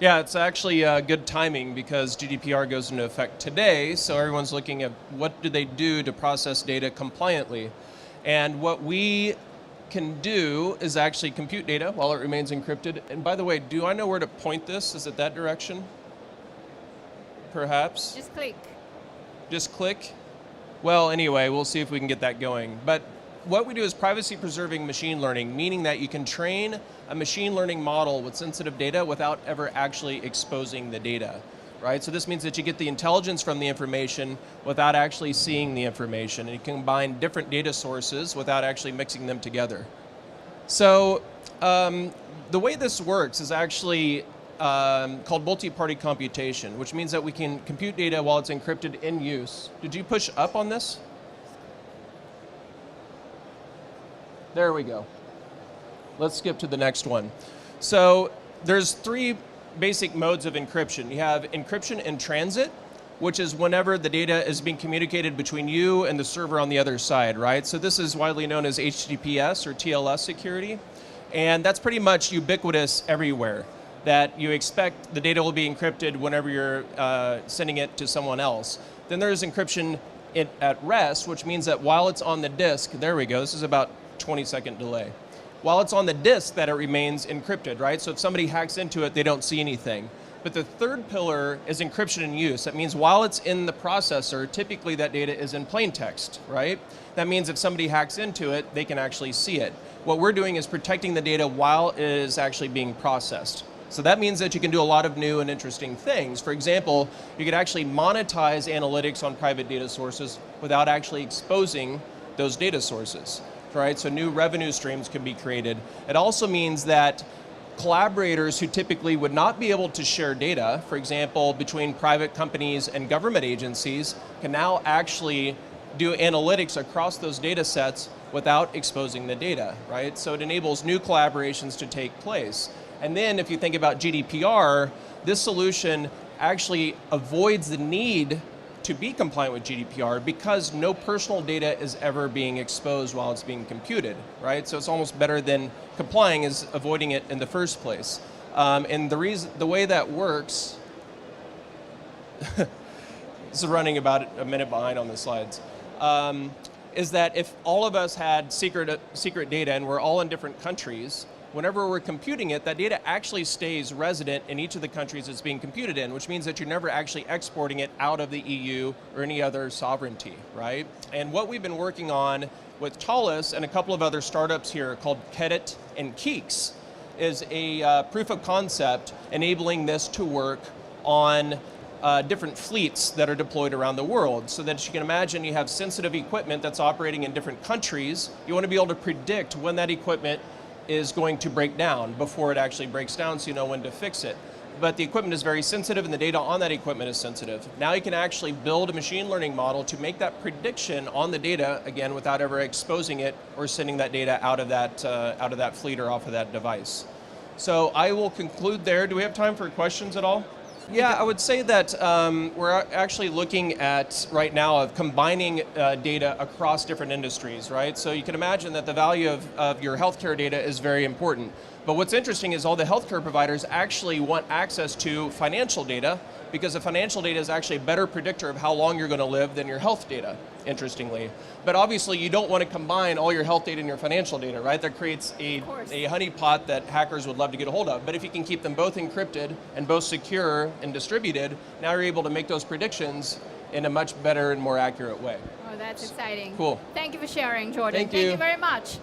Yeah, it's actually good timing because GDPR goes into effect today, so everyone's looking at what do they do to process data compliantly. And what we can do is actually compute data while it remains encrypted. And by the way, do I know where to point this? Is it that direction? Perhaps? Just click. Just click? Well, anyway, we'll see if we can get that going. But what we do is privacy-preserving machine learning, meaning that you can train a machine learning model with sensitive data without ever actually exposing the data, right? So this means that you get the intelligence from the information without actually seeing the information, and you can combine different data sources without actually mixing them together. So the way this works is actually called multi-party computation, which means that we can compute data while it's encrypted in use. Did you push up on this? There we go. Let's skip to the next one. So there's three basic modes of encryption. You have encryption in transit, which is whenever the data is being communicated between you and the server on the other side, right? So this is widely known as HTTPS or TLS security. And that's pretty much ubiquitous everywhere, that you expect the data will be encrypted whenever you're sending it to someone else. Then there's encryption at rest, which means that while it's on the disk, there we go, this is about 20-second delay. While it's on the disk, that it remains encrypted, right? So if somebody hacks into it, they don't see anything. But the third pillar is encryption in use. That means while it's in the processor, typically that data is in plain text, right? That means if somebody hacks into it, they can actually see it. What we're doing is protecting the data while it is actually being processed. So that means that you can do a lot of new and interesting things. For example, you could actually monetize analytics on private data sources without actually exposing those data sources, right? So new revenue streams can be created. It also means that collaborators who typically would not be able to share data, for example, between private companies and government agencies, can now actually do analytics across those data sets without exposing the data, right? So it enables new collaborations to take place. And then if you think about GDPR, this solution actually avoids the need to be compliant with GDPR because no personal data is ever being exposed while it's being computed, right? So it's almost better than complying is avoiding it in the first place. And the way that works, this is running about a minute behind on the slides, is that if all of us had secret data and we're all in different countries, whenever we're computing it, that data actually stays resident in each of the countries it's being computed in, which means that you're never actually exporting it out of the EU or any other sovereignty, right? And what we've been working on with Thales and a couple of other startups here called Kedit and Keeks is a proof of concept enabling this to work on different fleets that are deployed around the world. So that you can imagine you have sensitive equipment that's operating in different countries. You want to be able to predict when that equipment is going to break down before it actually breaks down so you know when to fix it. But the equipment is very sensitive and the data on that equipment is sensitive. Now you can actually build a machine learning model to make that prediction on the data, again, without ever exposing it or sending that data out of that fleet or off of that device. So I will conclude there. Do we have time for questions at all? Yeah, I would say that we're actually looking at, right now, of combining data across different industries, right? So you can imagine that the value of your healthcare data is very important. But what's interesting is all the healthcare providers actually want access to financial data because the financial data is actually a better predictor of how long you're going to live than your health data, interestingly. But obviously you don't want to combine all your health data and your financial data, right? That creates a honeypot that hackers would love to get a hold of. But if you can keep them both encrypted and both secure and distributed, now you're able to make those predictions in a much better and more accurate way. Oh, that's exciting. Cool. Thank you for sharing, Jordan. Thank you Thank you very much.